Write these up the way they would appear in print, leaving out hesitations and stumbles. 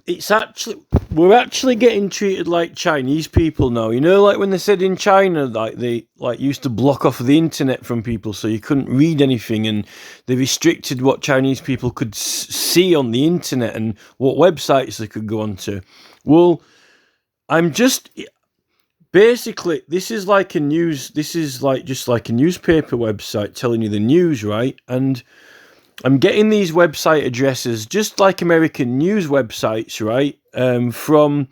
It's actually we're actually getting treated like Chinese people now. You know, like when they said in China, like they like used to block off the internet from people, so you couldn't read anything, and they restricted what Chinese people could see on the internet and what websites they could go onto. Well, I'm just basically this is like a news. This is like just like a newspaper website telling you the news, right? And I'm getting these website addresses just like American news websites, right? From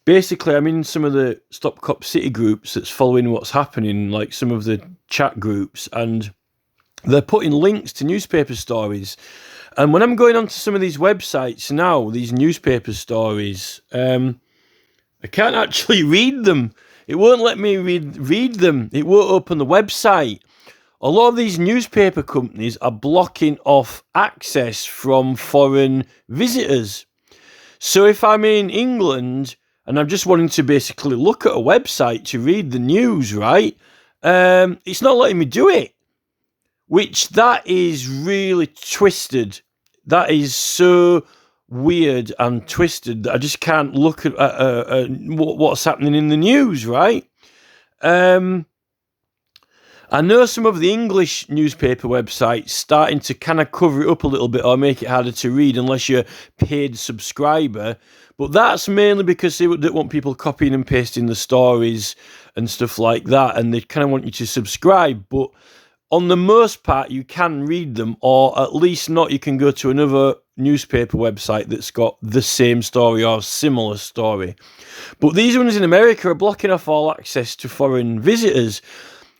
basically, I'm in some of the Stop Cop City groups that's following what's happening, like some of the chat groups, and they're putting links to newspaper stories. And when I'm going onto some of these websites now, these newspaper stories, I can't actually read them. It won't let me read them. It won't open the website. A lot of these newspaper companies are blocking off access from foreign visitors. So if I'm in England and I'm just wanting to basically look at a website to read the news, right? It's not letting me do it, which that is really twisted. That is so weird and twisted that I just can't look at what's happening in the news, right? I know some of the English newspaper websites starting to kind of cover it up a little bit or make it harder to read unless you're a paid subscriber. But that's mainly because they don't want people copying and pasting the stories and stuff like that. And they kind of want you to subscribe. But on the most part, you can read them, or at least not. You can go to another newspaper website that's got the same story or similar story. But these ones in America are blocking off all access to foreign visitors.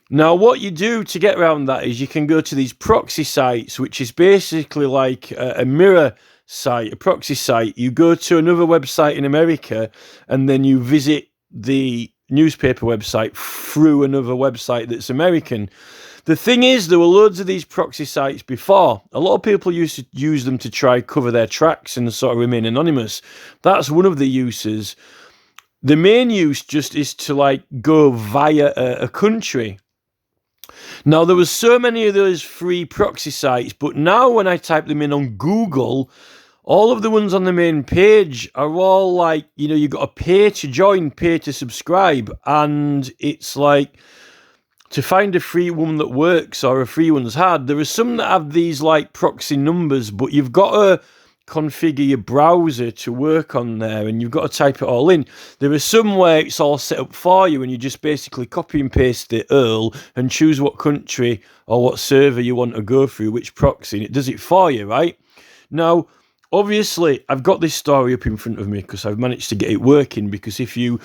Now, what you do to get around that is you can go to these proxy sites, which is basically like a mirror site, a proxy site. You go to another website in America, and then you visit the newspaper website through another website that's American. The thing is, there were loads of these proxy sites before. A lot of people used to use them to try cover their tracks and sort of remain anonymous. That's one of the uses. The main use just is to like go via a country. Now, there was so many of those free proxy sites, but now when I type them in on Google, all of the ones on the main page are all like, you know, you've got to pay to join, pay to subscribe, and it's like to find a free one that works or a free one's hard. There are some that have these like proxy numbers, but you've got to configure your browser to work on there, and you've got to type it all in. There are some where it's all set up for you and you just basically copy and paste the URL and choose what country or what server you want to go through, which proxy, and it does it for you, right? Now, obviously, I've got this story up in front of me because I've managed to get it working, because if you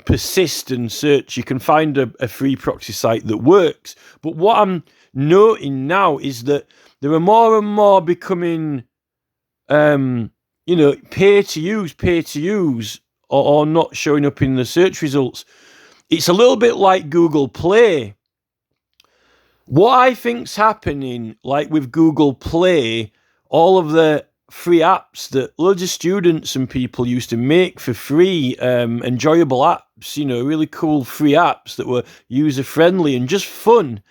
persist and search, you can find a free proxy site that works. But what I'm noting now is that there are more and more becoming pay to use, or not showing up in the search results. It's a little bit like Google Play. What I think's happening, like with Google Play, all of the free apps that loads of students and people used to make for free, enjoyable apps, really cool free apps that were user friendly and just fun.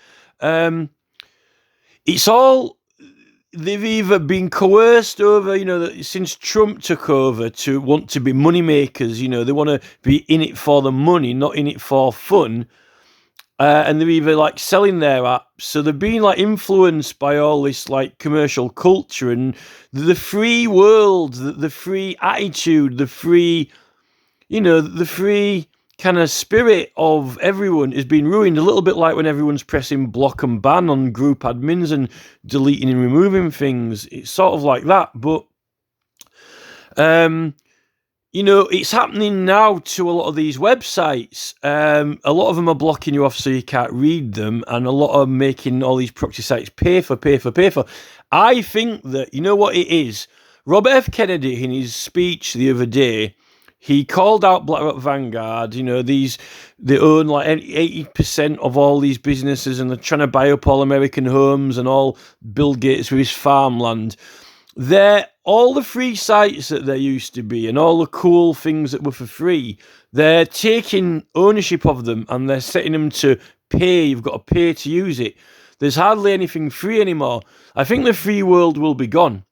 It's all, they've either been coerced over, since Trump took over, to want to be money makers. They want to be in it for the money, not in it for fun. And they're either like selling their apps, so they're being like influenced by all this like commercial culture and the free world, the free attitude, the free kind of spirit of everyone is being ruined. A little bit like when everyone's pressing block and ban on group admins and deleting and removing things. It's sort of like that, but it's happening now to a lot of these websites. A lot of them are blocking you off so you can't read them, and a lot are making all these proxy sites pay for. I think that, you know what it is? Robert F. Kennedy, in his speech the other day, he called out BlackRock Vanguard. They own like 80% of all these businesses, and they're trying to buy up all American homes and all Bill Gates with his farmland. They're all the free sites that there used to be and all the cool things that were for free. They're taking ownership of them and they're setting them to pay. You've got to pay to use it. There's hardly anything free anymore. I think the free world will be gone.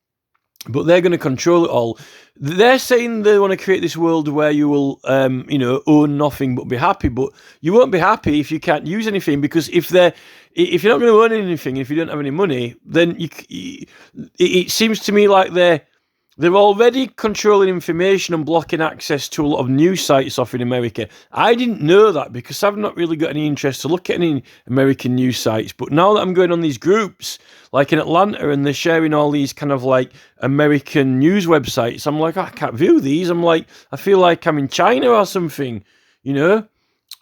but they're going to control it all. They're saying they want to create this world where you will, own nothing but be happy. But you won't be happy if you can't use anything, because if you're not going to own anything, if you don't have any money, then it seems to me like they're already controlling information and blocking access to a lot of news sites off in America. I didn't know that because I've not really got any interest to look at any American news sites. But now that I'm going on these groups, like in Atlanta, and they're sharing all these kind of like American news websites, I'm like, I can't view these. I'm like, I feel like I'm in China or something,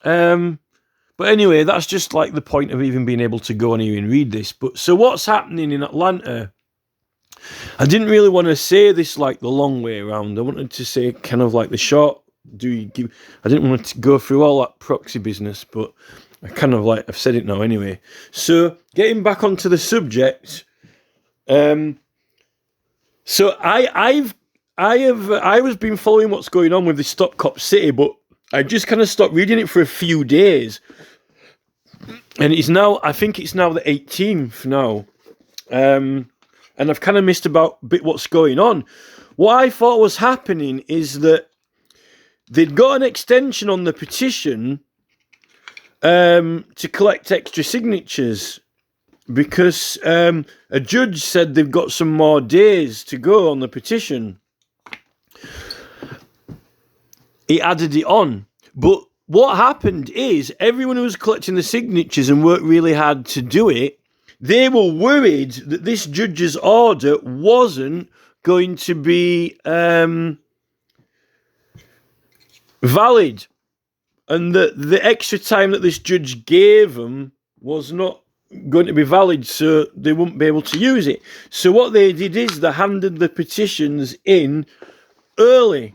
But anyway, that's just like the point of even being able to go on here and read this. But so what's happening in Atlanta? I didn't really want to say this like the long way around. I wanted to say kind of like the short. I didn't want to go through all that proxy business, but I've said it now anyway. So getting back onto the subject, so I was been following what's going on with the Stop Cop City, but I just kind of stopped reading it for a few days, and I think it's now the 18th now. And I've kind of missed about a bit what's going on. What I thought was happening is that they'd got an extension on the petition to collect extra signatures because a judge said they've got some more days to go on the petition. He added it on. But what happened is everyone who was collecting the signatures and worked really hard to do it, they were worried that this judge's order wasn't going to be valid, and that the extra time that this judge gave them was not going to be valid, so they wouldn't be able to use it. So what they did is they handed the petitions in early.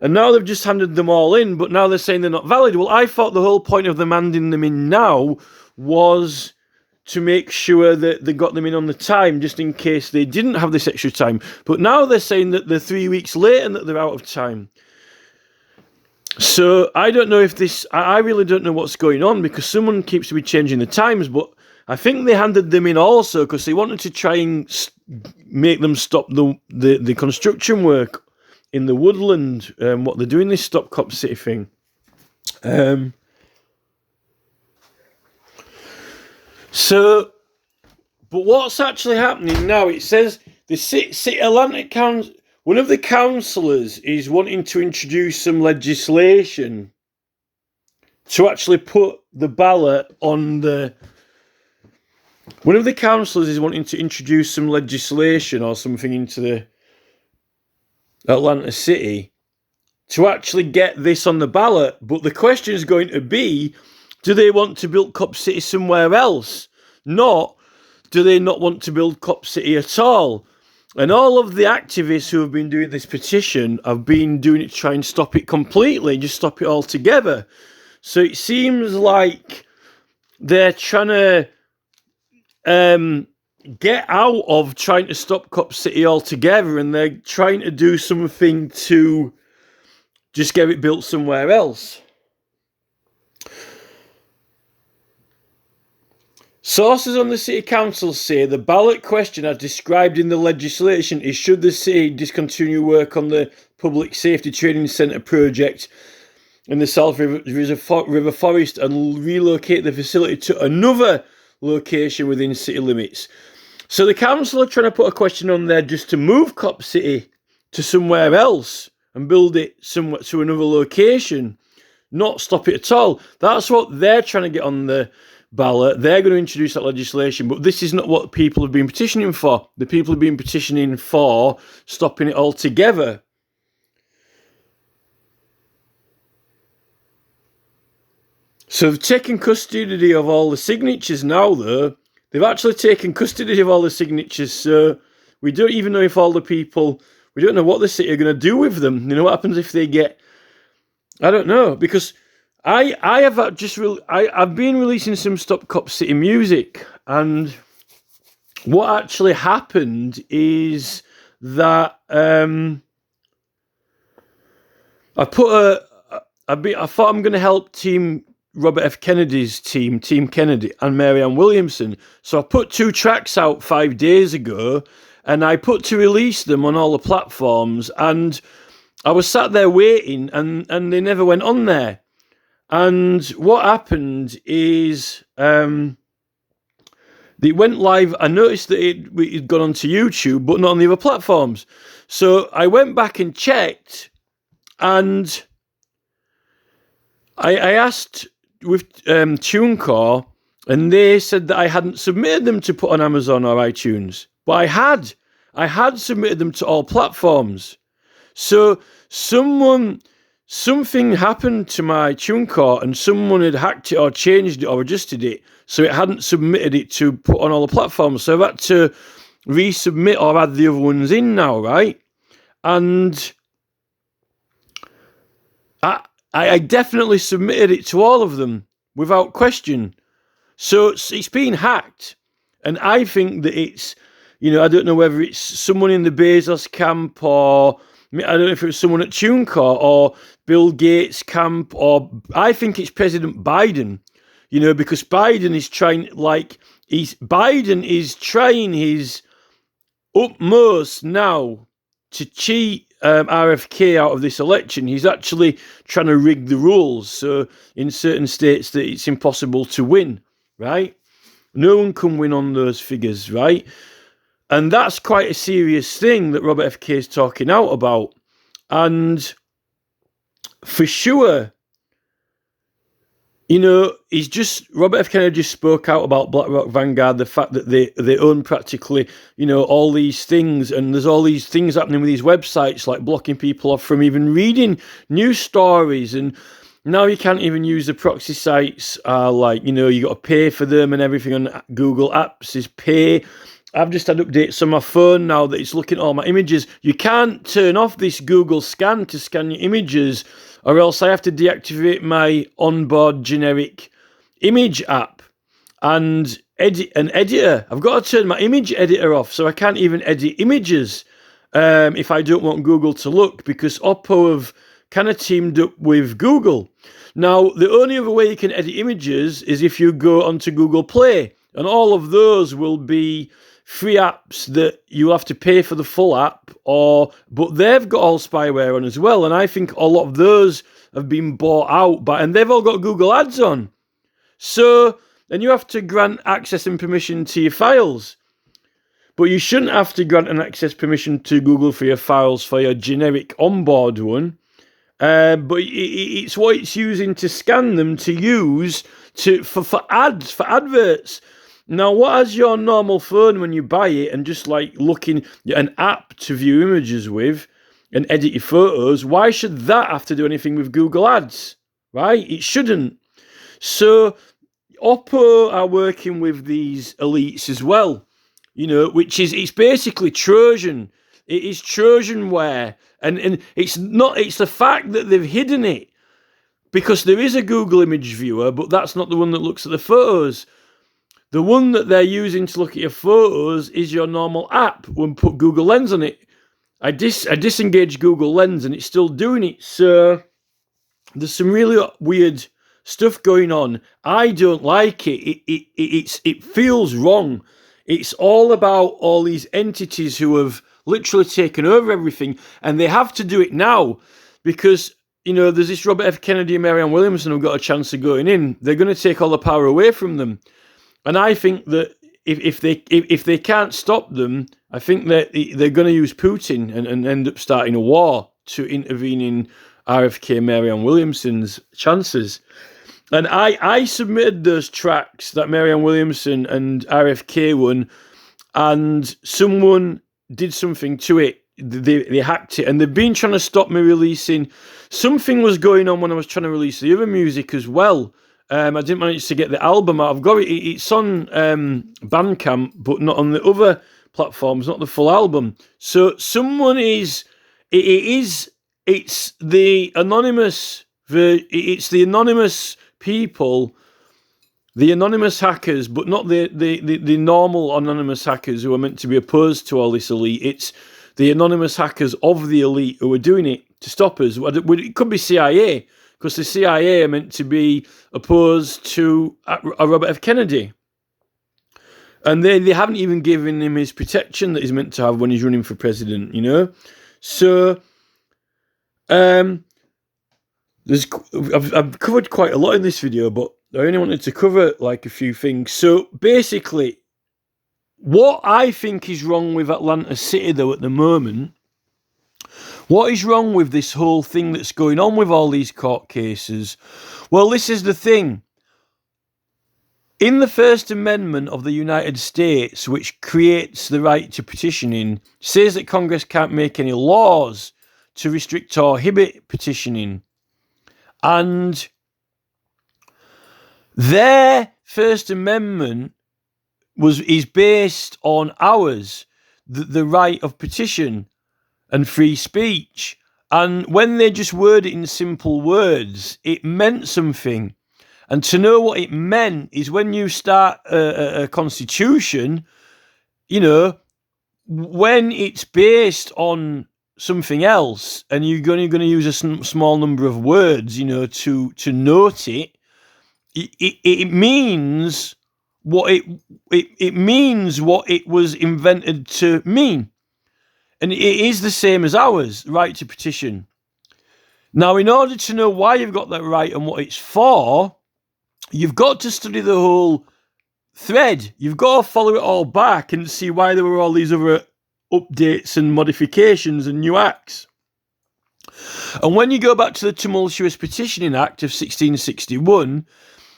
And now they've just handed them all in, but now they're saying they're not valid. Well, I thought the whole point of them handing them in now was to make sure that they got them in on the time, just in case they didn't have this extra time. But now they're saying that they're 3 weeks late and that they're out of time. So I don't know if I really don't know what's going on, because someone keeps to be changing the times, but I think they handed them in also because they wanted to try and make them stop the construction work in the woodland, what they're doing, this Stop Cop City thing. But what's actually happening now, it says the City Atlantic Council, one of the councillors is wanting to introduce some legislation to actually put the ballot on the... One of the councillors is wanting to introduce some legislation or something into the Atlanta City to actually get this on the ballot. But the question is going to be, do they want to build Cop City somewhere else? Not, do they not want to build Cop City at all? And all of the activists who have been doing this petition have been doing it to try and stop it completely, just stop it altogether. So it seems like they're trying to get out of trying to stop Cop City altogether, and they're trying to do something to just get it built somewhere else. Sources on the City Council say the ballot question as described in the legislation is should the city discontinue work on the Public Safety Training Centre project in the South River Forest and relocate the facility to another location within city limits. So the council are trying to put a question on there just to move Cop City to somewhere else and build it somewhere to another location, not stop it at all. That's what they're trying to get on the ballot. They're going to introduce that legislation, but this is not what people have been petitioning for. The people have been petitioning for stopping it altogether. So they've taken custody of all the signatures now, though. They've actually taken custody of all the signatures, so we don't even know if all the people... We don't know what the city are going to do with them. You know what happens if they get... I don't know, because I've been releasing some Stop Cop City music, and what actually happened is that I thought I'm going to help Team Robert F. Kennedy's Team Kennedy, and Marianne Williamson. So I put 2 tracks out 5 days ago, and I put to release them on all the platforms, and I was sat there waiting, and they never went on there. And what happened is it went live. I noticed that it gone onto YouTube, but not on the other platforms. So I went back and checked, and I asked with TuneCore, and they said that I hadn't submitted them to put on Amazon or iTunes. But I had submitted them to all platforms. So something happened to my TuneCore, and someone had hacked it or changed it or adjusted it, so it hadn't submitted it to put on all the platforms. So I've had to resubmit or add the other ones in now, right? And I definitely submitted it to all of them without question. So it's been hacked, and I think that it's, I don't know whether it's someone in the Bezos camp, or I don't know if it was someone at TuneCore or Bill Gates camp, or I think it's President Biden, because Biden is trying, Biden is trying his utmost now to cheat RFK out of this election. He's actually trying to rig the rules, so in certain states that it's impossible to win, right? No one can win on those figures, right? And that's quite a serious thing that Robert F. Kennedy is talking out about. And for sure, Robert F. Kennedy just spoke out about BlackRock Vanguard, the fact that they own practically, all these things, and there's all these things happening with these websites, like blocking people off from even reading news stories, and now you can't even use the proxy sites, you got to pay for them, and everything on Google Apps is pay. I've just had updates on my phone now that it's looking at all my images. You can't turn off this Google Scan to scan your images, or else I have to deactivate my onboard generic image app and edit an editor. I've got to turn my image editor off, so I can't even edit images if I don't want Google to look, because Oppo have kind of teamed up with Google. Now, the only other way you can edit images is if you go onto Google Play, and all of those will be free apps that you have to pay for the full app, but they've got all spyware on as well, and I think a lot of those have been bought out and they've all got Google Ads on. So then you have to grant access and permission to your files, but you shouldn't have to grant an access permission to Google for your files for your generic onboard one. But it's what it's using to scan them to use for adverts. Now, what has your normal phone when you buy it and just looking at an app to view images with and edit your photos? Why should that have to do anything with Google Ads? Right? It shouldn't. So Oppo are working with these elites as well, it's basically Trojan. It is Trojanware, and it's the fact that they've hidden it, because there is a Google image viewer, but that's not the one that looks at the photos. The one that they're using to look at your photos is your normal app. When put Google Lens on it, I disengage Google Lens and it's still doing it. So there's some really weird stuff going on. I don't like it. It feels wrong. It's all about all these entities who have literally taken over everything, and they have to do it now because there's this Robert F. Kennedy and Marianne Williamson who've got a chance of going in. They're going to take all the power away from them. And I think that if they can't stop them, I think that they're going to use Putin and end up starting a war to intervene in RFK Marianne Williamson's chances. And I submitted those tracks that Marianne Williamson and RFK won, and someone did something to it. They hacked it, and they've been trying to stop me releasing. Something was going on when I was trying to release the other music as well. I didn't manage to get the album out. I've got it. It's on Bandcamp, but not on the other platforms, not the full album. So someone it's the anonymous people, the anonymous hackers, but not the normal anonymous hackers who are meant to be opposed to all this elite. It's the anonymous hackers of the elite who are doing it to stop us. It could be CIA, because the CIA are meant to be opposed to Robert F. Kennedy. And they haven't even given him his protection that he's meant to have when he's running for president, you know? So, I've covered quite a lot in this video, but I only wanted to cover like a few things. So basically, what I think is wrong with Atlanta City though at the moment, what is wrong with this whole thing that's going on with all these court cases? Well, this is the thing. In the First Amendment of the United States, which creates the right to petitioning, says that Congress can't make any laws to restrict or inhibit petitioning. And their First Amendment is based on ours, the right of petition and free speech. And when they just word it in simple words, it meant something. And to know what it meant is when you start a constitution, you know, when it's based on something else and you're going to use a small number of words, you know, to note it, it means what it means what it was invented to mean. And it is the same as ours, right to petition. Now, in order to know why you've got that right and what it's for, you've got to study the whole thread. You've got to follow it all back and see why there were all these other updates and modifications and new acts. And when you go back to the Tumultuous Petitioning Act of 1661,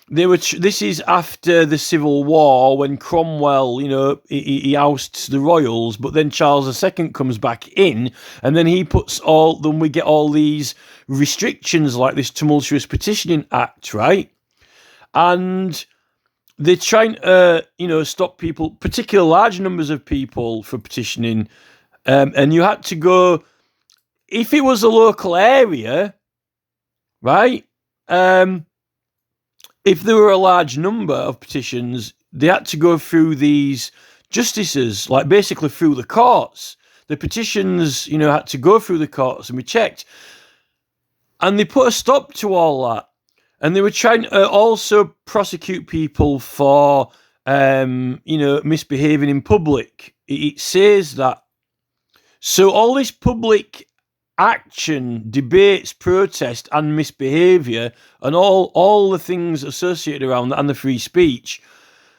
this is after the Civil War, when Cromwell, you know, he ousts the royals, but then Charles II comes back in, and then he puts then we get all these restrictions like this Tumultuous Petitioning Act, right? And they're trying to, you know, stop people, particularly large numbers of people, from petitioning. And you had to go, if it was a local area, right? If there were a large number of petitions, they had to go through these justices, like basically through the courts. The petitions, you know, had to go through the courts and be checked. And they put a stop to all that. And they were trying to also prosecute people for, you know, misbehaving in public. It says that. So all this public action, debates, protest, and misbehaviour, and all the things associated around that, and the free speech,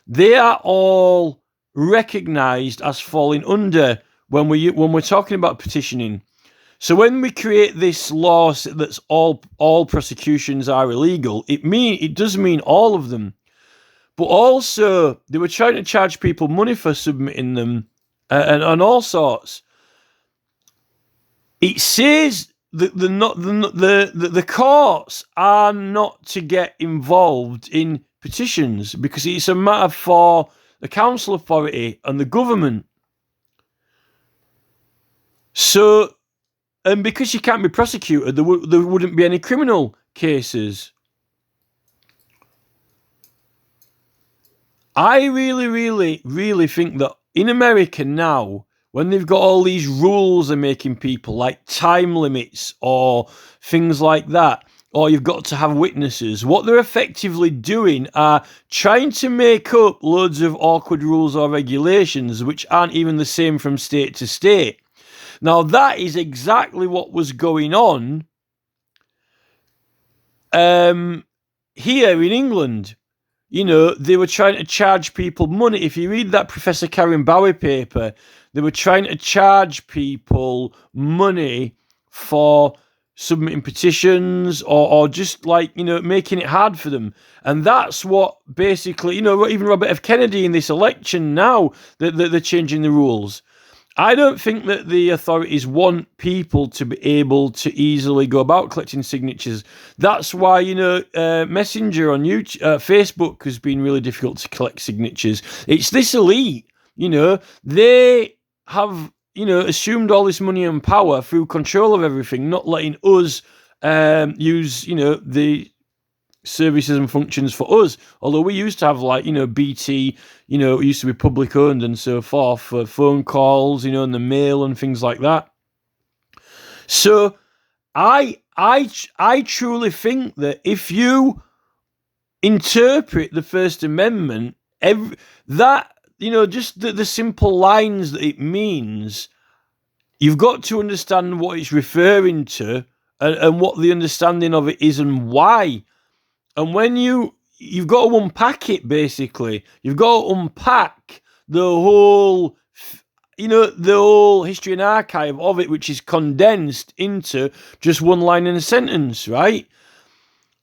they are all recognised as falling under when we're talking about petitioning. So when we create this law that's all prosecutions are illegal, it does mean all of them. But also they were trying to charge people money for submitting them, and all sorts. It says that the courts are not to get involved in petitions because it's a matter for the council authority and the government. So, and because you can't be prosecuted, there wouldn't be any criminal cases. I really, really, really think that in America now, when they've got all these rules they're making people, like time limits or things like that, or you've got to have witnesses, what they're effectively doing are trying to make up loads of awkward rules or regulations which aren't even the same from state to state. Now, that is exactly what was going on here in England. You know, they were trying to charge people money. If you read that Professor Karen Bowie paper, they were trying to charge people money for submitting petitions or just like, you know, making it hard for them. And that's what basically, you know, even Robert F. Kennedy in this election now, they're changing the rules. I don't think that the authorities want people to be able to easily go about collecting signatures. That's why, you know, Messenger on YouTube, Facebook has been really difficult to collect signatures. It's this elite, you know, they have, you know, assumed all this money and power through control of everything, not letting us use, you know, the services and functions for us. Although we used to have, like, you know, BT, you know, it used to be public owned and so forth for phone calls, you know, and the mail and things like that. So I truly think that if you interpret the First Amendment, that just the simple lines that it means, you've got to understand what it's referring to and what the understanding of it is and why. And when you've got to unpack it, basically. You've got to unpack the whole, the whole history and archive of it, which is condensed into just one line in a sentence, right?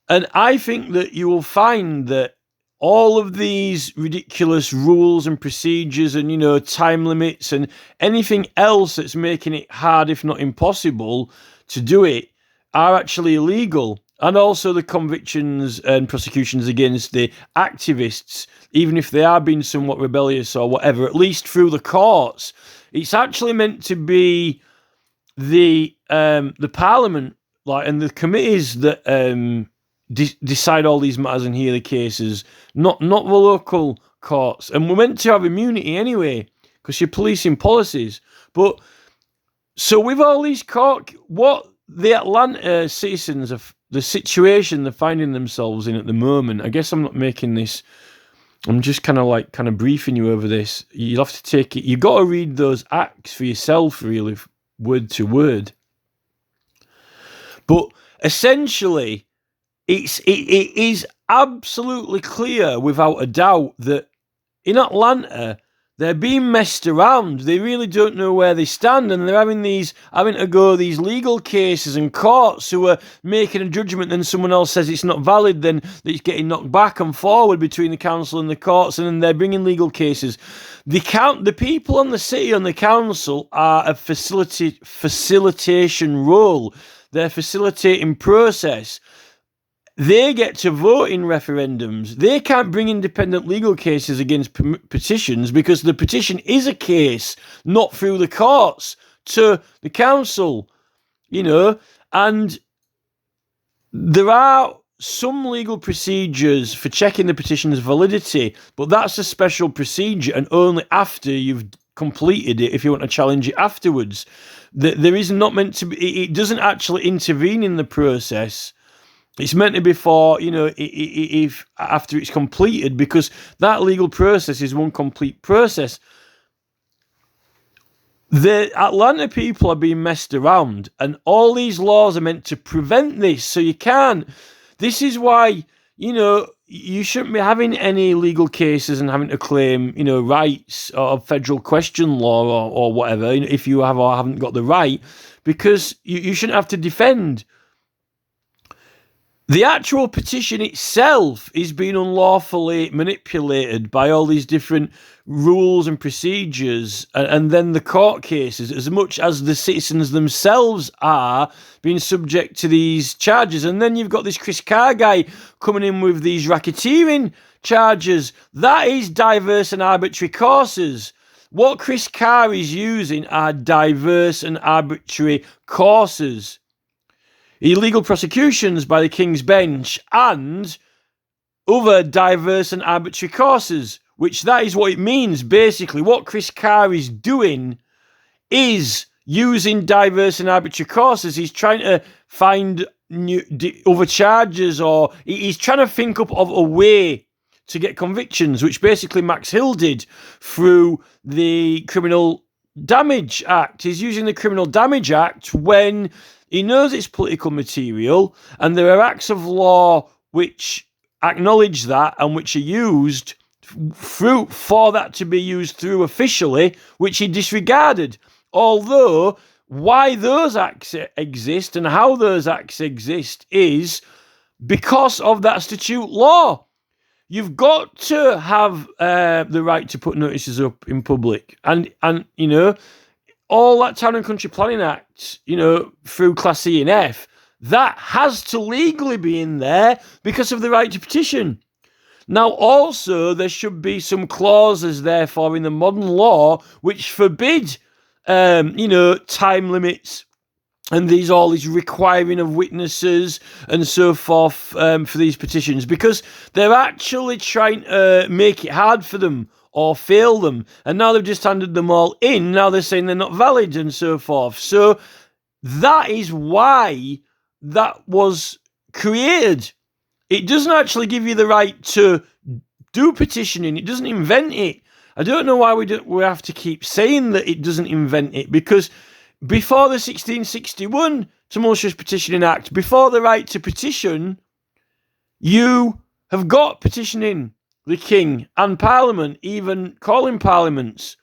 And I think that you will find that all of these ridiculous rules and procedures and, time limits and anything else that's making it hard, if not impossible, to do it are actually illegal. And also the convictions and prosecutions against the activists, even if they are being somewhat rebellious or whatever, at least through the courts, it's actually meant to be the parliament, and the committees that decide all these matters and hear the cases, not the local courts. And we're meant to have immunity anyway, because you're policing policies. But so with all these what the Atlanta citizens of the situation they're finding themselves in at the moment, I guess I'm not making this, I'm just kind of briefing you over this. You'll have to take it, you've got to read those acts for yourself, really, word to word. But essentially, it is absolutely clear, without a doubt, that in Atlanta, they're being messed around. They really don't know where they stand, and they're having to go these legal cases and courts who are making a judgment, then someone else says it's not valid, then it's getting knocked back and forward between the council and the courts, and then they're bringing legal cases. The people on the city and the council are a facilitation role. They're facilitating process. They get to vote in referendums. They can't bring independent legal cases against petitions because the petition is a case, not through the courts, to the council, and there are some legal procedures for checking the petition's validity, but that's a special procedure and only after you've completed it if you want to challenge it afterwards. There is not meant to be, it doesn't actually intervene in the process. It's meant to be for, if after it's completed, because that legal process is one complete process. The Atlanta people are being messed around, and all these laws are meant to prevent this. So you can't. This is why, you shouldn't be having any legal cases and having to claim, rights or federal question law or whatever, if you have or haven't got the right, because you shouldn't have to defend. The actual petition itself is being unlawfully manipulated by all these different rules and procedures, and then the court cases, as much as the citizens themselves are being subject to these charges. And then you've got this Chris Carr guy coming in with these racketeering charges. That is diverse and arbitrary causes. What Chris Carr is using are diverse and arbitrary causes. Illegal prosecutions by the King's Bench and other diverse and arbitrary causes, which that is what it means. Basically, what Chris Carr is doing is using diverse and arbitrary causes. He's trying to find new other charges, or he's trying to think up of a way to get convictions, which basically Max Hill did through the Criminal Damage Act. He's using the Criminal Damage Act when he knows it's political material, and there are acts of law which acknowledge that and which are used for that to be used through officially, which he disregarded. Although, why those acts exist and how those acts exist is because of that statute law. You've got to have the right to put notices up in public. And all that Town and Country Planning Act, through Class C and F, that has to legally be in there because of the right to petition. Now, also, there should be some clauses, therefore, in the modern law which forbid, time limits and all these requiring of witnesses and so forth for these petitions, because they're actually trying to make it hard for them or fail them. And now they've just handed them all in. Now they're saying they're not valid and so forth. So that is why that was created. It doesn't actually give you the right to do petitioning. It doesn't invent it. I don't know why we have to keep saying that it doesn't invent it, because before the 1661 Tumultuous Petitioning Act, before the right to petition, you have got petitioning the king and Parliament, even calling parliaments.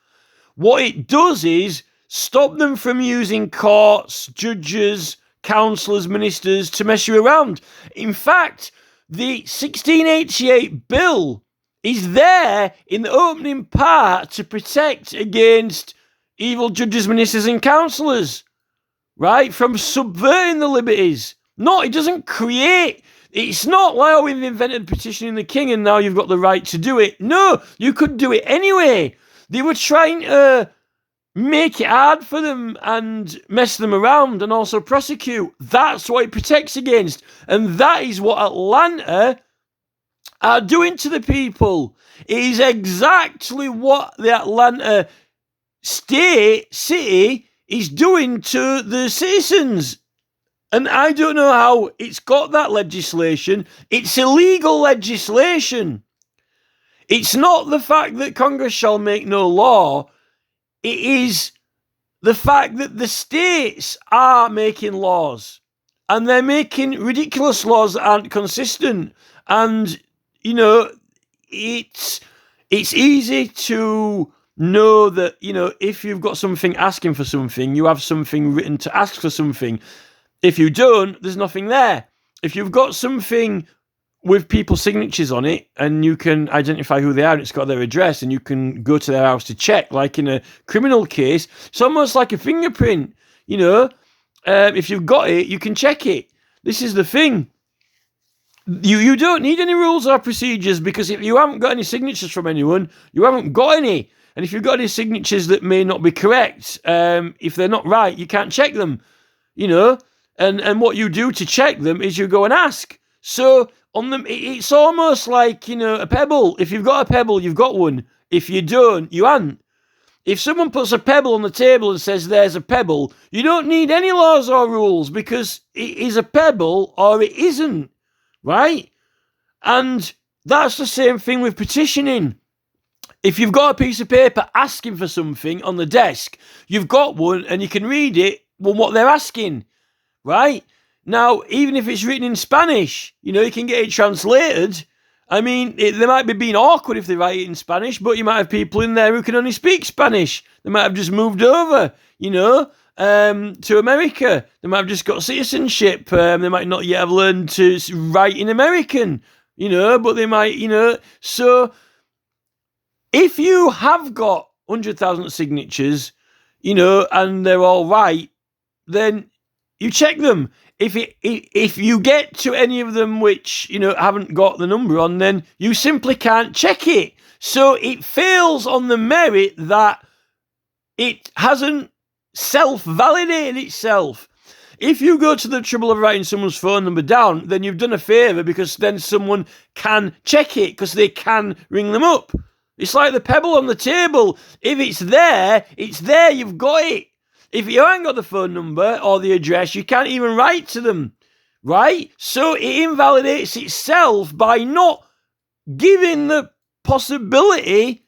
What it does is stop them from using courts, judges, councillors, ministers to mess you around. In fact, the 1688 bill is there in the opening part to protect against evil judges, ministers, and councillors, right, from subverting the liberties. No, it doesn't create. It's not like, oh, we've invented petitioning the king and now you've got the right to do it. No, you could do it anyway. They were trying to make it hard for them and mess them around and also prosecute. That's what it protects against. And that is what Atlanta are doing to the people. It is exactly what the Atlanta city is doing to the citizens. And I don't know how it's got that legislation. It's illegal legislation. It's not the fact that Congress shall make no law. It is the fact that the states are making laws. And they're making ridiculous laws that aren't consistent. And, you know, it's easy to know that, you know, if you've got something asking for something, you have something written to ask for something. If you don't, there's nothing there. If you've got something with people's signatures on it and you can identify who they are and it's got their address and you can go to their house to check, like in a criminal case, it's almost like a fingerprint, you know. If you've got it, you can check it. This is the thing. You don't need any rules or procedures, because if you haven't got any signatures from anyone, you haven't got any. And if you've got any signatures that may not be correct, if they're not right, you can't check them, you know. And what you do to check them is you go and ask. So on them, it's almost like, you know, a pebble. If you've got a pebble, you've got one. If you don't, you haven't. If someone puts a pebble on the table and says there's a pebble, you don't need any laws or rules, because it is a pebble or it isn't, right? And that's the same thing with petitioning. If you've got a piece of paper asking for something on the desk, you've got one and you can read it, well, what they're asking. Right? Now, even if it's written in Spanish, you know, you can get it translated. I mean, they might be being awkward if they write it in Spanish, but you might have people in there who can only speak Spanish. They might have just moved over, you know, to America. They might have just got citizenship. They might not yet have learned to write in American, you know, but they might, you know. So if you have got 100,000 signatures, you know, and they're all right, then you check them. If you get to any of them which, you know, haven't got the number on, then you simply can't check it. So it fails on the merit that it hasn't self-validated itself. If you go to the trouble of writing someone's phone number down, then you've done a favour, because then someone can check it, because they can ring them up. It's like the pebble on the table. If it's there, you've got it. If you haven't got the phone number or the address, you can't even write to them, right? So it invalidates itself by not giving the possibility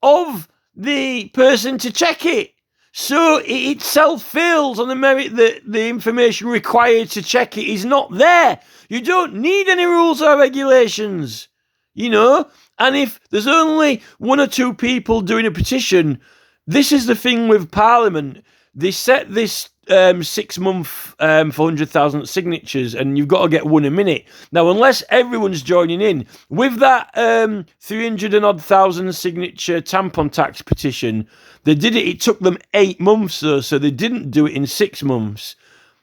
of the person to check it. So it itself fails on the merit that the information required to check it is not there. You don't need any rules or regulations, you know? And if there's only one or two people doing a petition, this is the thing with Parliament. They set this 6 month for 100,000 signatures, and you've got to get one a minute. Now, unless everyone's joining in with that 300 and odd thousand signature tampon tax petition, they did it. It took them 8 months, though, so they didn't do it in 6 months.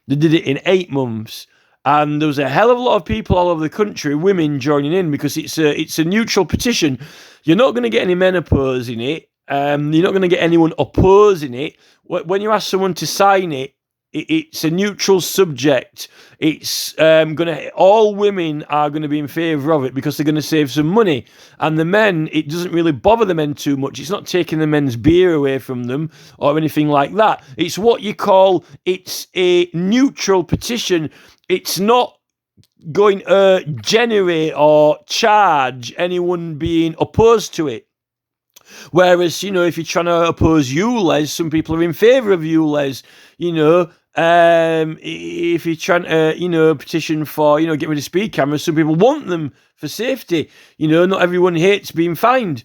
They did it in 8 months. And there was a hell of a lot of people all over the country, women joining in, because it's a neutral petition. You're not going to get any men opposing it. You're not going to get anyone opposing it. When you ask someone to sign it, it's a neutral subject. It's all women are going to be in favour of it, because they're going to save some money. And the men, it doesn't really bother the men too much. It's not taking the men's beer away from them or anything like that. It's what you call, it's a neutral petition. It's not going to generate or charge anyone being opposed to it. Whereas, if you're trying to oppose ULEZ, some people are in favour of ULEZ. If you're trying to, petition for, get rid of speed cameras, some people want them for safety. Not everyone hates being fined.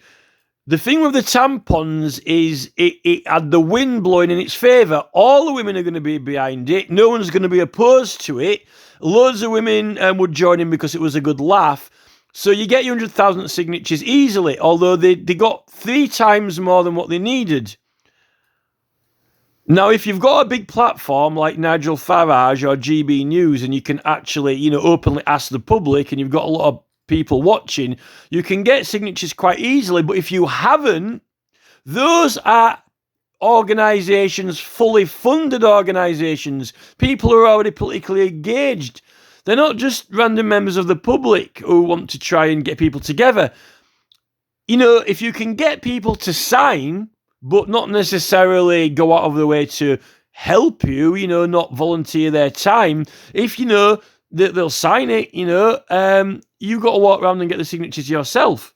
The thing with the tampons is it had the wind blowing in its favour. All the women are going to be behind it. No one's going to be opposed to it. Loads of women would join in because it was a good laugh. So you get your 100,000 signatures easily, although they got 3 times more than what they needed. Now, if you've got a big platform like Nigel Farage or GB News, and you can actually, openly ask the public, and you've got a lot of people watching, you can get signatures quite easily. But if you haven't, those are organisations, fully funded organisations, people who are already politically engaged. They're not just random members of the public who want to try and get people together. If you can get people to sign, but not necessarily go out of the way to help you, not volunteer their time, if that they'll sign it, you got to walk around and get the signatures yourself.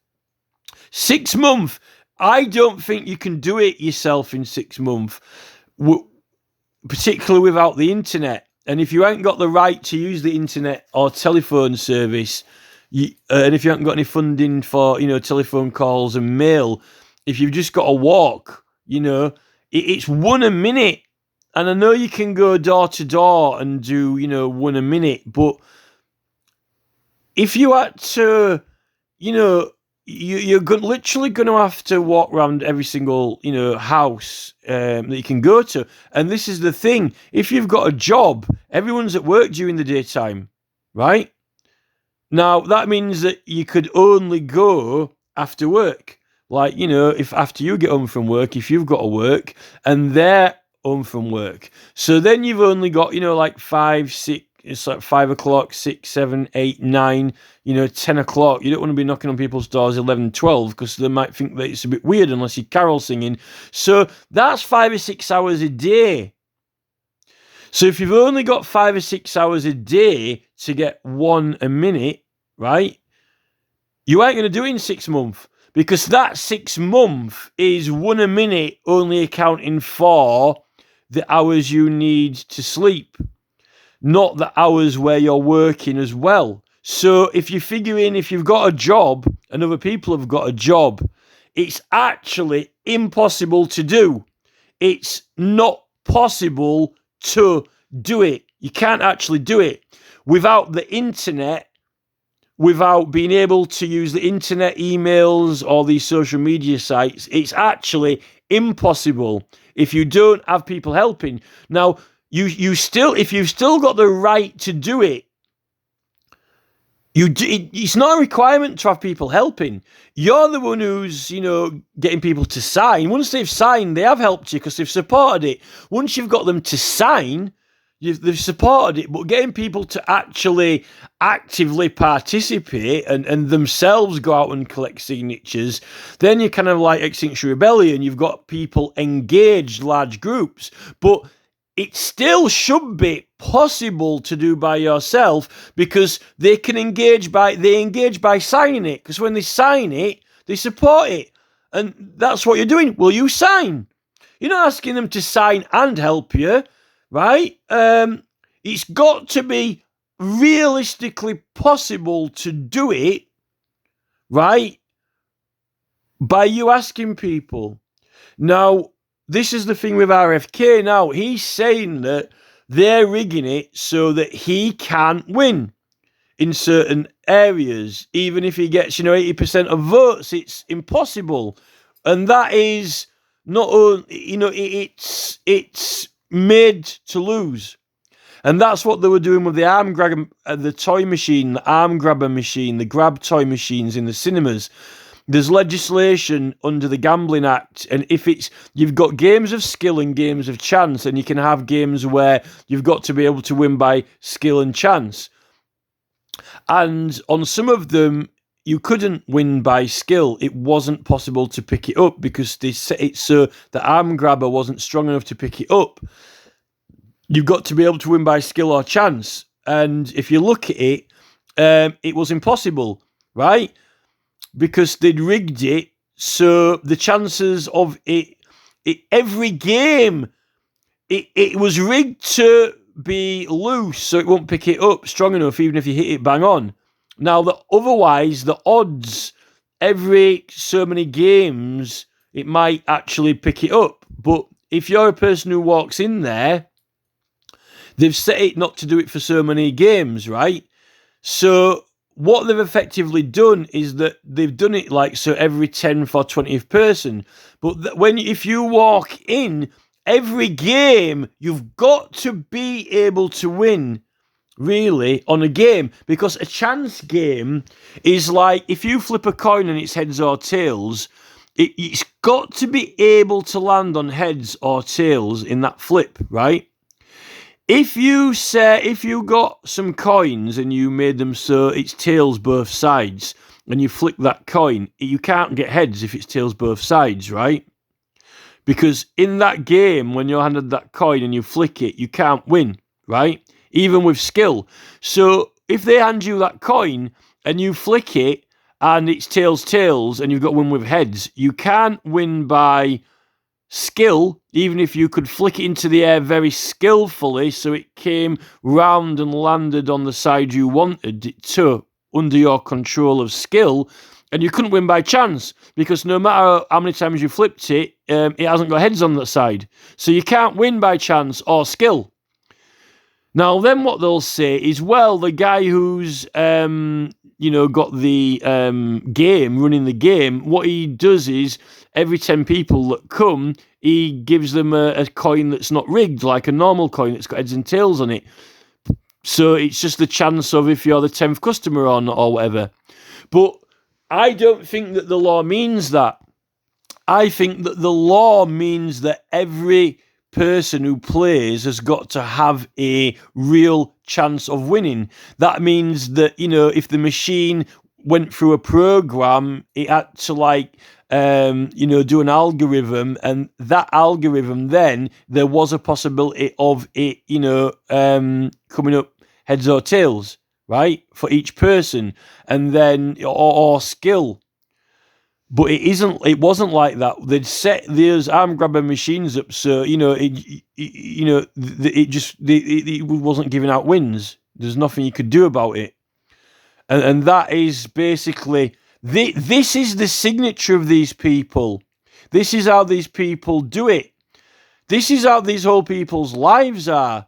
6 months. I don't think you can do it yourself in 6 months, particularly without the internet. And if you ain't got the right to use the internet or telephone service, and if you haven't got any funding for, telephone calls and mail, if you've just got to walk, it's 1 a minute. And I know you can go door to door and do, 1 a minute, but if you had to, you're literally going to have to walk around every single, house that you can go to. And this is the thing. If you've got a job, everyone's at work during the daytime, right? Now, that means that you could only go after work. Like, if after you get home from work, if you've got to work and they're home from work. So then you've only got, like 5, 6, it's like 5 o'clock, 6, 7, 8, 9, 10 o'clock. You don't want to be knocking on people's doors 11, 12 because they might think that it's a bit weird unless you're carol singing. So that's 5 or 6 hours a day. So if you've only got 5 or 6 hours a day to get 1 a minute, right, you ain't going to do it in 6 months because that 6 months is 1 a minute only accounting for the hours you need to sleep, not the hours where you're working as well. So if you figure in, if you've got a job and other people have got a job, it's actually impossible to do. It's not possible to do it. You can't actually do it without the internet, without being able to use the internet, emails, or these social media sites. It's actually impossible if you don't have people helping. Now, if you've still got the right to do it, it's not a requirement to have people helping. You're the one who's, getting people to sign. Once they've signed, they have helped you because they've supported it. Once you've got them to sign, they've supported it. But getting people to actually actively participate and themselves go out and collect signatures, then you're kind of like Extinction Rebellion. You've got people engaged, large groups. But it still should be possible to do by yourself because they engage by signing it. Because when they sign it, they support it. And that's what you're doing. Will you sign? You're not asking them to sign and help you, right? It's got to be realistically possible to do it, right? By you asking people. Now, this is the thing with RFK now. He's saying that they're rigging it so that he can't win in certain areas. Even if he gets, 80% of votes, it's impossible. And that is not only, it's made to lose. And that's what they were doing with the arm grabber, the toy machine, the arm grabber machine, the grab toy machines in the cinemas. There's legislation under the Gambling Act, and if you've got games of skill and games of chance, and you can have games where you've got to be able to win by skill and chance. And on some of them, you couldn't win by skill. It wasn't possible to pick it up because they set it so the arm grabber wasn't strong enough to pick it up. You've got to be able to win by skill or chance. And if you look at it, it was impossible, right? Because they'd rigged it So the chances of every game, it was rigged to be loose, so it won't pick it up strong enough, even if you hit it bang on. Now, otherwise, the odds, every so many games, it might actually pick it up. But if you're a person who walks in there, they've set it not to do it for so many games, right? So what they've effectively done is that they've done it like so every 10th or 20th person. But if you walk in, every game, you've got to be able to win, really, on a game. Because a chance game is like, if you flip a coin and it's heads or tails, it's got to be able to land on heads or tails in that flip, right? If you got some coins and you made them so it's tails both sides, and you flick that coin, you can't get heads if it's tails both sides, right? Because in that game, when you're handed that coin and you flick it, you can't win, right? Even with skill. So if they hand you that coin and you flick it and it's tails and you've got to win with heads, you can't win by skill, even if you could flick it into the air very skillfully so it came round and landed on the side you wanted it to, under your control of skill. And you couldn't win by chance, because no matter how many times you flipped it, it hasn't got heads on that side. So you can't win by chance or skill. Now, then what they'll say is, well, the guy who's, got the game, running the game, what he does is, every 10 people that come, he gives them a coin that's not rigged, like a normal coin that's got heads and tails on it. So it's just the chance of if you're the 10th customer or not, or whatever. But I don't think that the law means that. I think that the law means that every person who plays has got to have a real chance of winning. That means that, if the machine went through a program, it had to do an algorithm, and that algorithm, then there was a possibility of it, coming up heads or tails, right, for each person, and then or skill. But it wasn't like that. They'd set those arm grabber machines up, so it wasn't giving out wins. There's nothing you could do about it, and that is basically this is the signature of these people. This is how these people do it. This is how these whole people's lives are.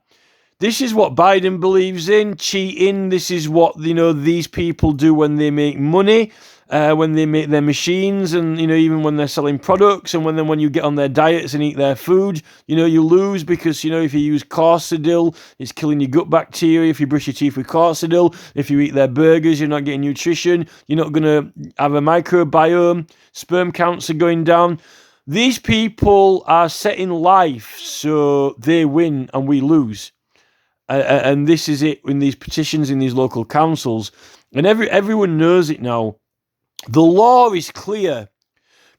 This is what Biden believes in, cheating. This is what, these people do when they make money, when they make their machines, and, even when they're selling products, and when you get on their diets and eat their food, you lose because, if you use Corsadil, it's killing your gut bacteria. If you brush your teeth with Corsadil, if you eat their burgers, you're not getting nutrition. You're not going to have a microbiome. Sperm counts are going down. These people are setting life so they win and we lose. And this is it in these petitions in these local councils, and everyone knows it now. The law is clear.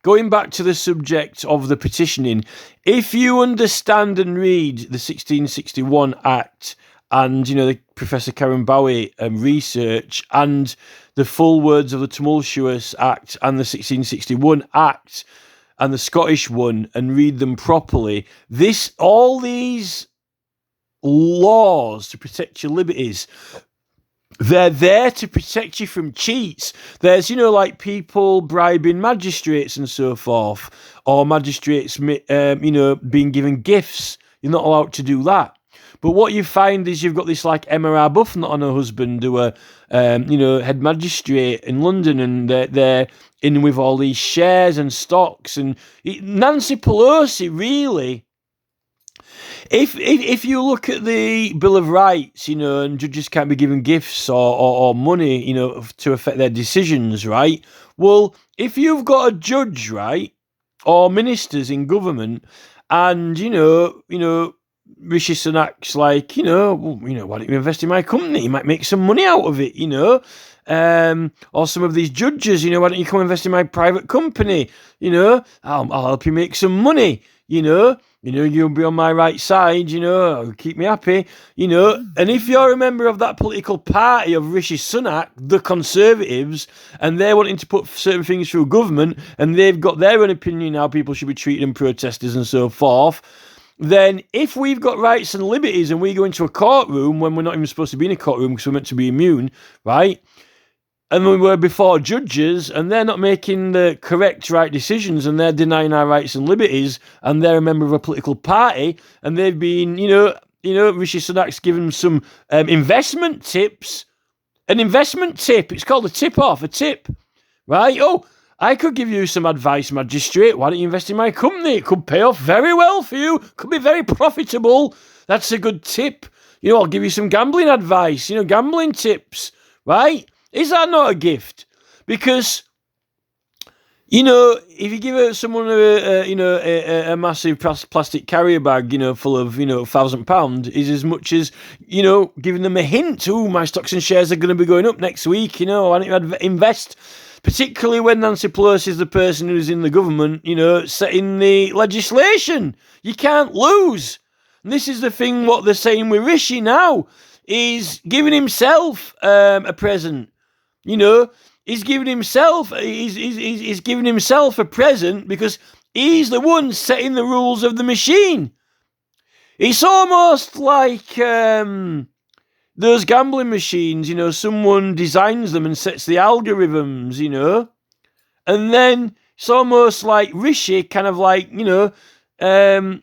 Going back to the subject of the petitioning, if you understand and read the 1661 Act and the Professor Karen Bowie research and the full words of the Tumultuous Act and the 1661 Act and the Scottish one, and read them properly, all these laws to protect your liberties, they're there to protect you from cheats. There's, like people bribing magistrates and so forth, or magistrates, being given gifts. You're not allowed to do that. But what you find is you've got this like Emma Arbuthnot and her husband, who are, head magistrate in London, and they're in with all these shares and stocks. And Nancy Pelosi, really, If you look at the Bill of Rights, and judges can't be given gifts or money, to affect their decisions, right? Well, if you've got a judge, right, or ministers in government, and Rishi Sunak's like, why don't you invest in my company? You might make some money out of it, or some of these judges, why don't you come invest in my private company? I'll help you make some money, You'll be on my right side, keep me happy, And if you're a member of that political party of Rishi Sunak, the Conservatives, and they're wanting to put certain things through government, and they've got their own opinion how people should be treated and protesters and so forth, then if we've got rights and liberties and we go into a courtroom when we're not even supposed to be in a courtroom because we're meant to be immune, right? And we were before judges, and they're not making the correct right decisions, and they're denying our rights and liberties, and they're a member of a political party, and they've been, Rishi Sunak's given some investment tips. An investment tip. It's called a tip-off, a tip, right? Oh, I could give you some advice, magistrate. Why don't you invest in my company? It could pay off very well for you. Could be very profitable. That's a good tip. I'll give you some gambling advice, gambling tips, right? Is that not a gift? Because, if you give someone a massive plastic carrier bag, full of, £1,000, is as much as, giving them a hint. Oh, my stocks and shares are going to be going up next week. Why don't you invest? Particularly when Nancy Pelosi is the person who's in the government, setting the legislation. You can't lose. And this is the thing, what they're saying with Rishi now, is giving himself a present. He's giving himself a present because he's the one setting the rules of the machine. It's almost like those gambling machines, someone designs them and sets the algorithms, and then it's almost like Rishi kind of like, designing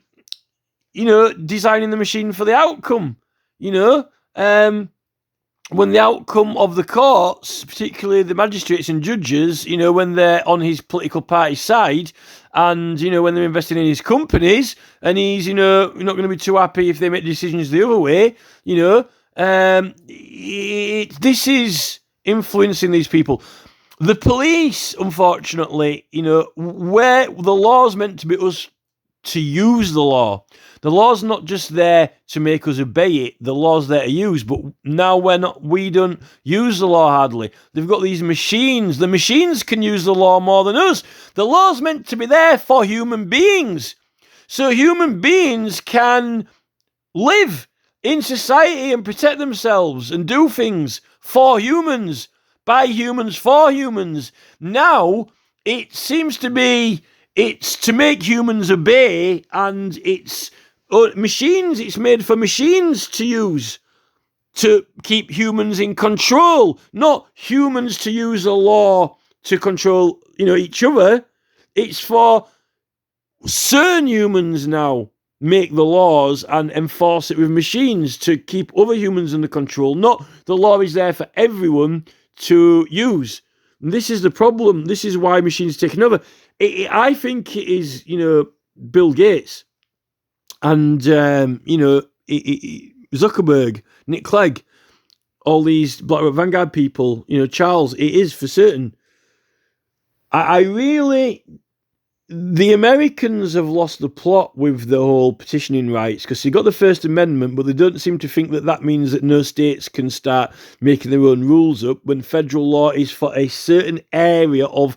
the machine for the outcome, when the outcome of the courts, particularly the magistrates and judges, when they're on his political party side and, when they're investing in his companies and he's, not going to be too happy if they make decisions the other way, this is influencing these people. The police, unfortunately, where the law's meant to be us to use the law. The law's not just there to make us obey it. The law's there to use, but now we don't use the law hardly. They've got these machines. The machines can use the law more than us. The law's meant to be there for human beings. So human beings can live in society and protect themselves and do things for humans, by humans, for humans. Now, it seems to be, it's to make humans obey, and it's machines, it's made for machines to use to keep humans in control, not humans to use the law to control, each other. It's for certain humans now make the laws and enforce it with machines to keep other humans under control. Not the law is there for everyone to use. And this is the problem. This is why machines are taking over. I think it is, Bill Gates and, Zuckerberg, Nick Clegg, all these BlackRock Vanguard people, Charles, it is for certain. The Americans have lost the plot with the whole petitioning rights because they got the First Amendment, but they don't seem to think that means that no states can start making their own rules up when federal law is for a certain area of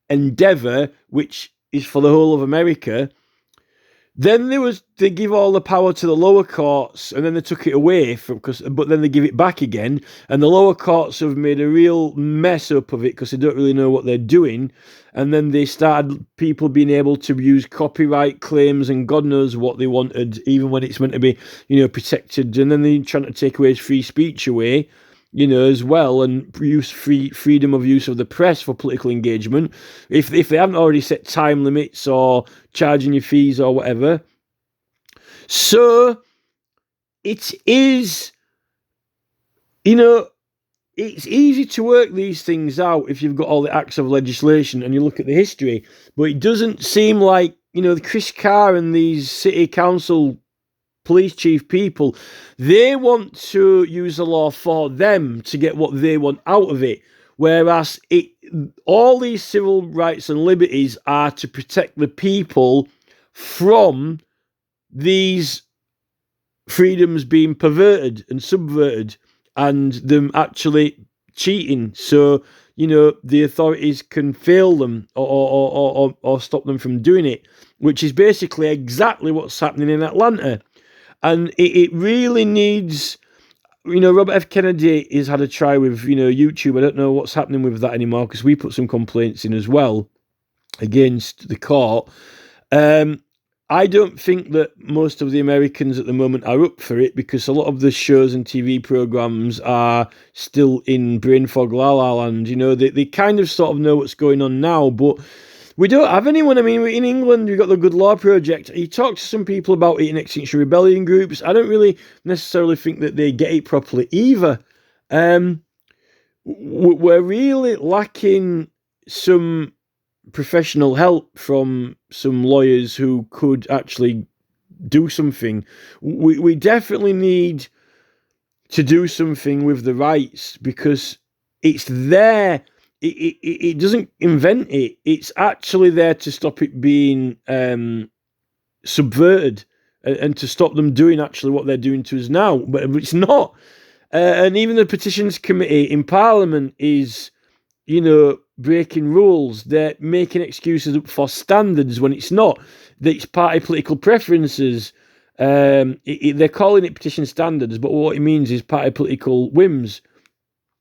endeavour, which is for the whole of America. Then they give all the power to the lower courts, and then they took it away but then they give it back again, and the lower courts have made a real mess up of it because they don't really know what they're doing. And then they started people being able to use copyright claims and God knows what they wanted, even when it's meant to be, protected. And then they're trying to take away free speech away, as well, and use freedom of use of the press for political engagement. If they haven't already set time limits or charging you fees or whatever. So it is, it's easy to work these things out if you've got all the acts of legislation and you look at the history, but it doesn't seem like, Chris Carr and these city council police chief people, they want to use the law for them to get what they want out of it. Whereas all these civil rights and liberties are to protect the people from these freedoms being perverted and subverted and them actually cheating. So, the authorities can fail them or stop them from doing it, which is basically exactly what's happening in Atlanta. And it really needs, Robert F. Kennedy has had a try with, YouTube. I don't know what's happening with that anymore because we put some complaints in as well against the court. I don't think that most of the Americans at the moment are up for it because a lot of the shows and TV programs are still in brain fog la la land. They kind of sort of know what's going on now, but we don't have anyone. I mean, in England, we've got the Good Law Project. You talk to some people about it in Extinction Rebellion groups. I don't really necessarily think that they get it properly either. We're really lacking some professional help from some lawyers who could actually do something. We definitely need to do something with the rights because it's there. It doesn't invent it. It's actually there to stop it being subverted and to stop them doing actually what they're doing to us now. But it's not. And even the Petitions Committee in Parliament is, breaking rules. They're making excuses up for standards when it's not. It's party political preferences. They're calling it petition standards, but what it means is party political whims.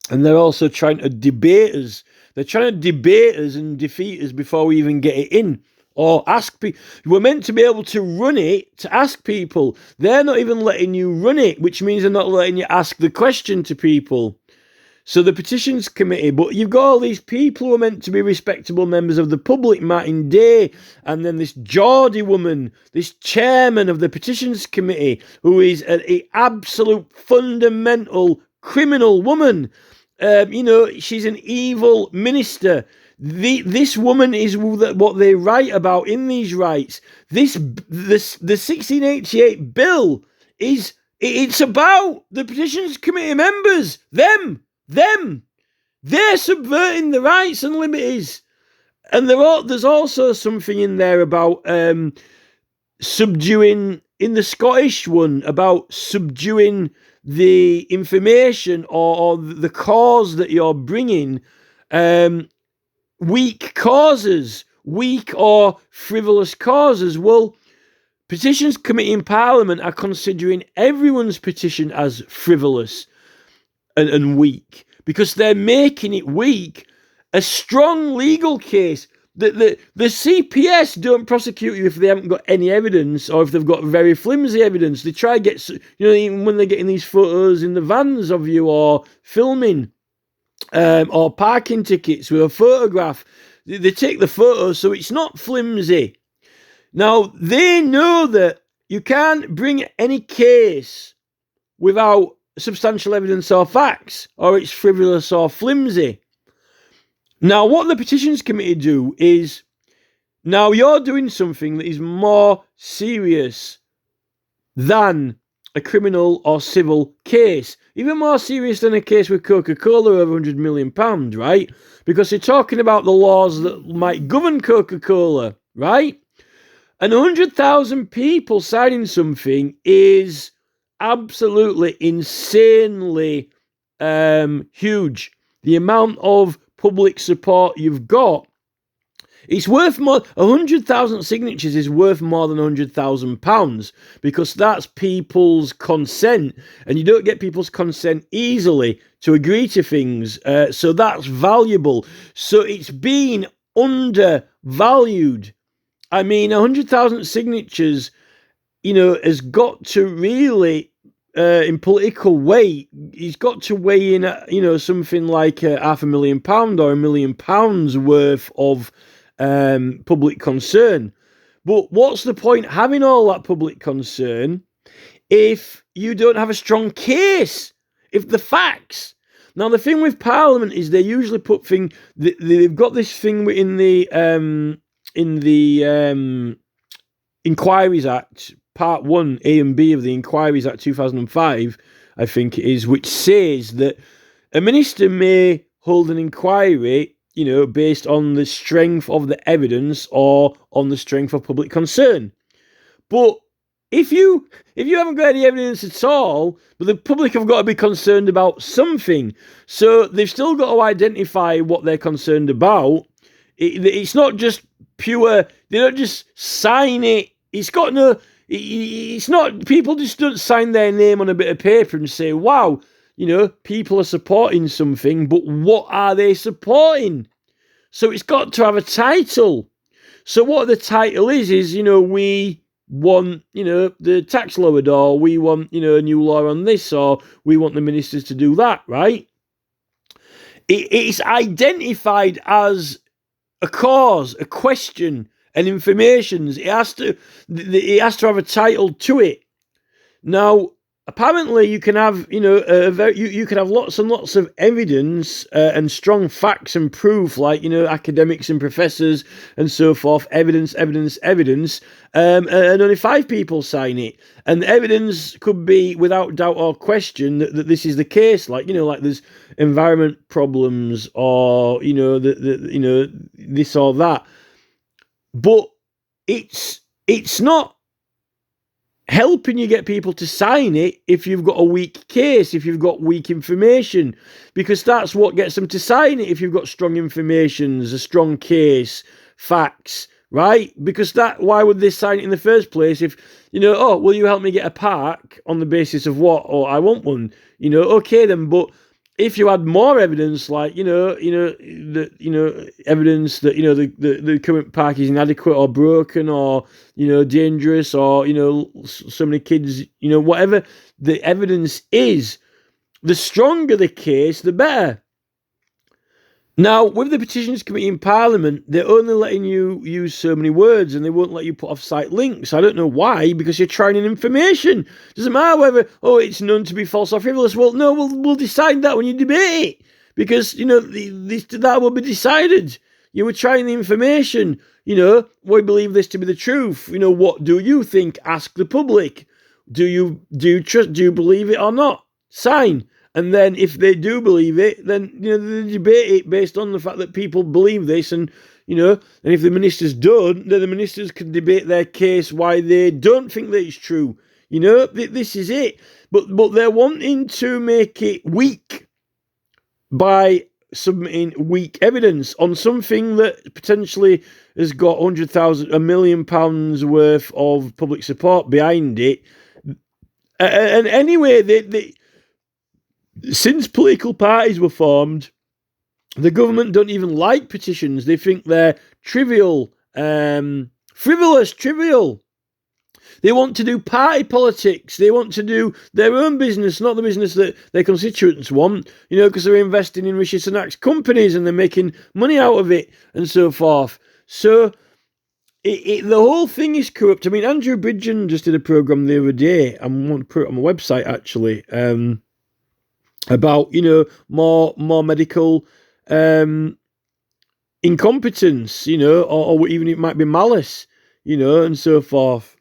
And they're also trying to debate us. They're trying to debate us and defeat us before we even get it in. Or ask people. We're meant to be able to run it, to ask people. They're not even letting you run it, which means they're not letting you ask the question to people. So the Petitions Committee, but you've got all these people who are meant to be respectable members of the public, Martin Day, and then this Geordie woman, this chairman of the Petitions Committee, who is an absolute fundamental criminal woman. She's an evil minister. This woman is what they write about in these rights. The 1688 bill it's about the Petitions Committee members, them. They're subverting the rights and liberties. And there's also something in there about subduing, in the Scottish one, about subduing the information or the cause that you're bringing, weak causes, weak or frivolous causes. Well, Petitions Committee in Parliament are considering everyone's petition as frivolous and weak because they're making it weak. A strong legal case. The CPS don't prosecute you if they haven't got any evidence or if they've got very flimsy evidence. They try to get, even when they're getting these photos in the vans of you or filming or parking tickets with a photograph, they take the photos so it's not flimsy. Now, they know that you can't bring any case without substantial evidence or facts, or it's frivolous or flimsy. Now, what the Petitions Committee do is, now you're doing something that is more serious than a criminal or civil case. Even more serious than a case with Coca-Cola over £100 million, right? Because they're talking about the laws that might govern Coca-Cola, right? And 100,000 people signing something is absolutely insanely huge. The amount of public support you've got, it's worth more. 100,000 signatures is worth more than £100,000 because that's people's consent, and you don't get people's consent easily to agree to things. So that's valuable. So it's been undervalued. I mean, 100,000 signatures, has got to really, in political weight, he's got to weigh in at, something like £500,000 or £1 million worth of public concern. But what's the point having all that public concern if you don't have a strong case? If the facts. Now, the thing with Parliament is they usually put they've got this thing in the Inquiries Act, Part 1, A and B of the Inquiries Act 2005, I think it is, which says that a minister may hold an inquiry, based on the strength of the evidence or on the strength of public concern. But if you haven't got any evidence at all, but the public have got to be concerned about something, so they've still got to identify what they're concerned about. It's not just pure. They don't just sign it. It's got no. It's not. People just don't sign their name on a bit of paper and say, "Wow, people are supporting something." But what are they supporting? So it's got to have a title. So what the title is we want, the tax lowered, or we want, a new law on this, or we want the ministers to do that, right? It's identified as a cause, a question, an information. It has to have a title to it. Now, apparently, you can have, you can have lots and lots of evidence and strong facts and proof, like, academics and professors and so forth. Evidence, and only 5 people sign it. And the evidence could be without doubt or question that this is the case. Like, like there's environment problems, or this or that. But it's not helping you get people to sign it if you've got a weak case, if you've got weak information, because that's what gets them to sign it. If you've got strong information, a strong case, facts, right? Because why would they sign it in the first place? If will you help me get a park on the basis of what? Or I want one. Okay then, but if you had more evidence, like evidence that the current park is inadequate or broken or dangerous, or so many kids, whatever the evidence is, the stronger the case, the better. Now, with the Petitions Committee in Parliament, they're only letting you use so many words, and they won't let you put off-site links. I don't know why, because you're trying in information. Doesn't matter whether, it's known to be false or frivolous. Well, no, we'll decide that when you debate it, because, that will be decided. You were trying the information. We believe this to be the truth. What do you think? Ask the public. Do you trust? Do you believe it or not? Sign. And then if they do believe it, then, they debate it based on the fact that people believe this. And, and if the ministers don't, then the ministers can debate their case why they don't think that it's true. This is it. But they're wanting to make it weak by submitting weak evidence on something that potentially has got £100,000, £1 million worth of public support behind it. And anyway, since political parties were formed, the government don't even like petitions. They think they're trivial, frivolous, trivial. They want to do party politics. They want to do their own business, not the business that their constituents want, because they're investing in Rishi Sunak's companies and they're making money out of it and so forth. So the whole thing is corrupt. I mean, Andrew Bridgen just did a programme the other day. I want to put it on my website, actually, about more medical incompetence, or even it might be malice, and so forth.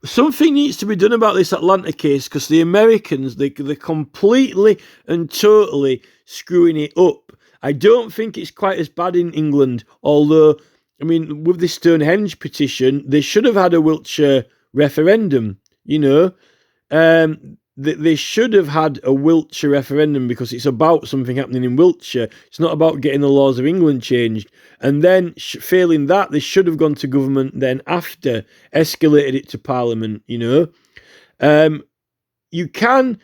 Something needs to be done about this Atlanta case, because the Americans, they're completely and totally screwing it up. I don't think it's quite as bad in England, although, I mean, with this Stonehenge petition, they should have had a Wiltshire referendum, They should have had a Wiltshire referendum, because it's about something happening in Wiltshire. It's not about getting the laws of England changed. And then, failing that, they should have gone to government then after, escalated it to Parliament, You can,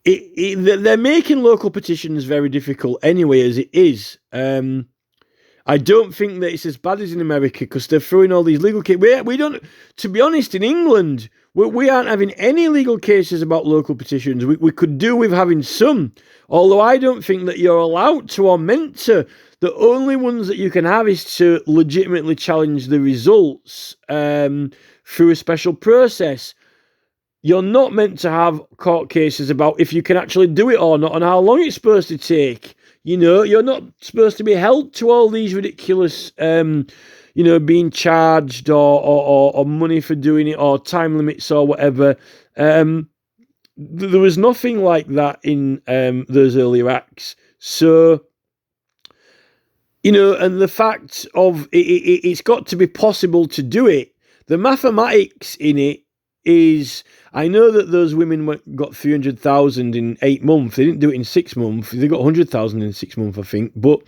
they're making local petitions very difficult anyway, as it is. I don't think that it's as bad as in America, because they're throwing all these legal cases. We don't, to be honest, in England, we aren't having any legal cases about local petitions. We could do with having some, although I don't think that you're allowed to or meant to. The only ones that you can have is to legitimately challenge the results through a special process. You're not meant to have court cases about if you can actually do it or not and how long it's supposed to take. You're not supposed to be held to all these ridiculous, being charged or money for doing it, or time limits or whatever. There was nothing like that in those earlier acts. So, And the fact of it's got to be possible to do it. The mathematics in it is, I know that those women got 300,000 in 8 months. They didn't do it in 6 months. They got 100,000 in 6 months, I think. But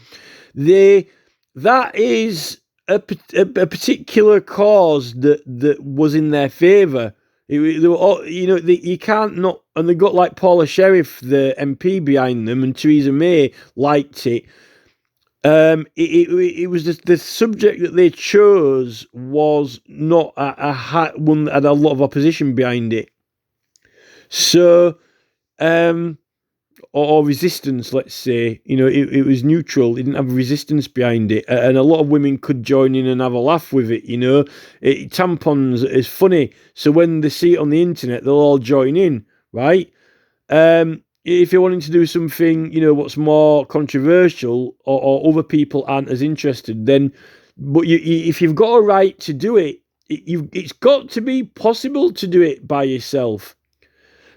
that is a particular cause that was in their favour. You can't not, and they got like Paula Sherriff, the MP, behind them, and Theresa May liked it. It was the subject that they chose was not one that had a lot of opposition behind it. So, or resistance, let's say. It was neutral. It didn't have resistance behind it, and a lot of women could join in and have a laugh with it. Tampons is funny, so when they see it on the internet, they'll all join in, right? If you're wanting to do something, what's more controversial, or other people aren't as interested, then, but if you've got a right to do it, it's got to be possible to do it by yourself.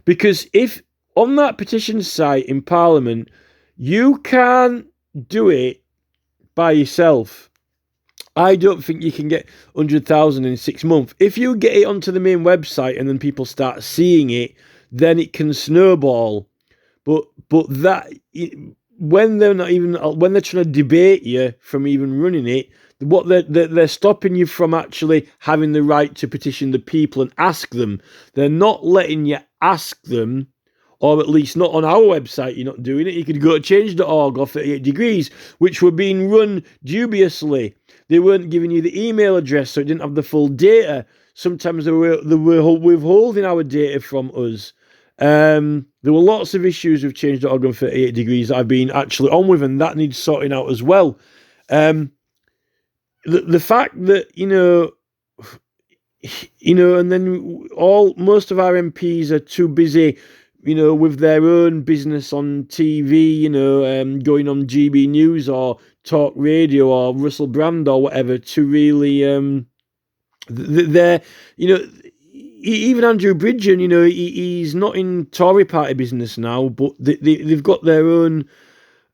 Because if on that petition site in Parliament, you can't do it by yourself, I don't think you can get 100,000 in 6 months. If you get it onto the main website and then people start seeing it, then it can snowball. But that, when they're trying to debate you from even running it, what they're stopping you from actually having the right to petition the people and ask them. They're not letting you ask them, or at least not on our website. You're not doing it. You could go to change.org or 38 Degrees, which were being run dubiously. They weren't giving you the email address, so it didn't have the full data. Sometimes they were withholding our data from us. There were lots of issues with change.org and 38 Degrees that I've been actually on with, and that needs sorting out as well. The fact that, and then most of our MPs are too busy, with their own business on TV, going on GB News or Talk Radio or Russell Brand or whatever to really, even Andrew Bridgen, he's not in Tory party business now, but they've got their own,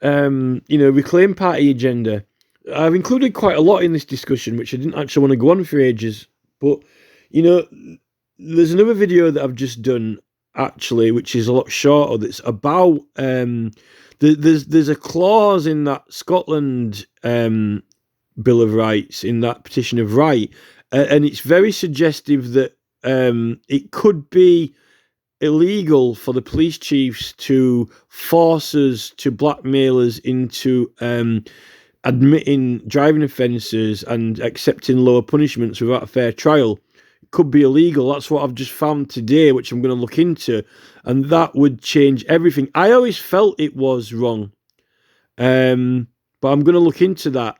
Reclaim Party agenda. I've included quite a lot in this discussion, which I didn't actually want to go on for ages. But, there's another video that I've just done, actually, which is a lot shorter, that's about, there's a clause in that Scotland Bill of Rights, in that Petition of Right, and it's very suggestive that it could be illegal for the police chiefs to force us, to blackmail us into admitting driving offences and accepting lower punishments without a fair trial. It could be illegal. That's what I've just found today, which I'm going to look into, and that would change everything. I always felt it was wrong, but I'm going to look into that.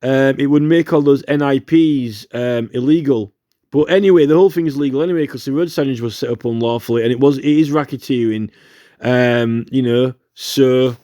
It would make all those NIPs illegal. But anyway, the whole thing is legal anyway, because the road signage was set up unlawfully, and it is racketeering, so